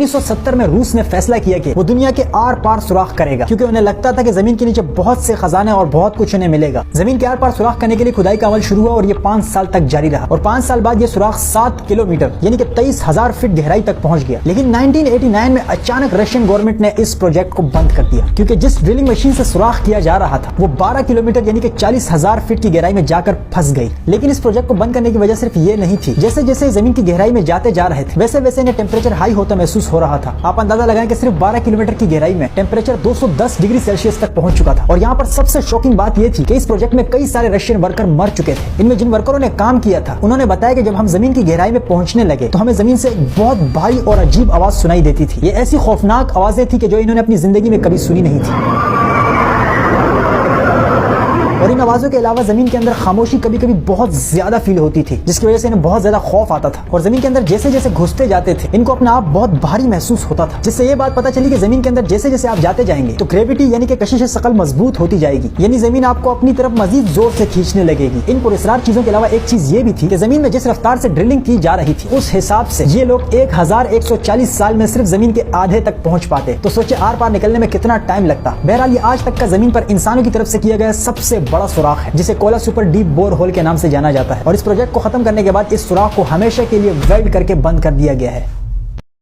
1970 में रूस ने फैसला किया कि वो दुनिया के आर पार सुराख करेगा, क्योंकि उन्हें लगता था कि जमीन के नीचे बहुत से खजाने और बहुत कुछ उन्हें मिलेगा। जमीन के आर पार सुराख करने के लिए खुदाई का अमल शुरू हुआ और ये 5 साल तक जारी रहा और 5 साल बाद ये सुराख 7 किलोमीटर यानी कि 23,000 फीट गहराई तक पहुंच गया। लेकिन 1989 में अचानक रशियन गवर्नमेंट ने इस प्रोजेक्ट को बंद कर दिया, क्योंकि जिस ड्रिलिंग मशीन से सुराख किया जा रहा था वो 12 किलोमीटर यानी कि 40,000 फीट की गहराई में जाकर फंस गई। लेकिन इस प्रोजेक्ट को बंद करने की वजह सिर्फ ये नहीं थी, जैसे जैसे जमीन की गहराई में जाते जा रहे थे वैसे वैसे इन्हें टेम्परेचर हाई होता महसूस हो रहा था। आप अंदाजा लगाएं कि सिर्फ 12 किलोमीटर की गहराई में टेम्परेचर 210 डिग्री सेल्सियस तक पहुंच चुका था। और यहाँ पर सबसे शॉकिंग बात यह थी कि इस प्रोजेक्ट में कई सारे रशियन वर्कर मर चुके थे। इनमें जिन वर्करों ने काम किया था उन्होंने बताया कि जब हम जमीन की गहराई में पहुंचने लगे तो हमें जमीन से एक बहुत भारी और अजीब आवाज सुनाई देती थी। ये ऐसी खौफनाक आवाजें थी कि जो इन्होंने अपनी जिंदगी में कभी सुनी नहीं थी। और इन आवाजों के अलावा जमीन के अंदर खामोशी कभी कभी बहुत ज्यादा फील होती थी, जिसकी वजह से इन्हें बहुत ज्यादा खौफ आता था। और जमीन के अंदर जैसे जैसे घुसते जाते थे इनको अपना आप बहुत भारी महसूस होता था, जिससे ये बात पता चली कि जमीन के अंदर जैसे जैसे आप जाते जाएंगे तो ग्रेविटी यानी कि कशिश शकल मजबूत होती जाएगी, यानी जमीन आपको अपनी तरफ मजीद जोर से खींचने लगेगी। इन पुरस्कार चीजों के अलावा एक चीज ये भी थी कि जमीन में जिस रफ्तार से ड्रिलिंग की जा रही थी उस हिसाब से ये लोग 1140 साल में सिर्फ जमीन के आधे तक पहुंच पाते। तो सोचे आर पार निकलने में कितना टाइम लगता। बहरहाल ये आज तक का जमीन पर इंसानों की तरफ से किया गया सबसे बड़ा सुराख है, जिसे Kola super deep bore hole के नाम से जाना जाता है। और इस प्रोजेक्ट को खत्म करने के बाद इस सुराख को हमेशा के लिए वेल्ड करके बंद कर दिया गया है।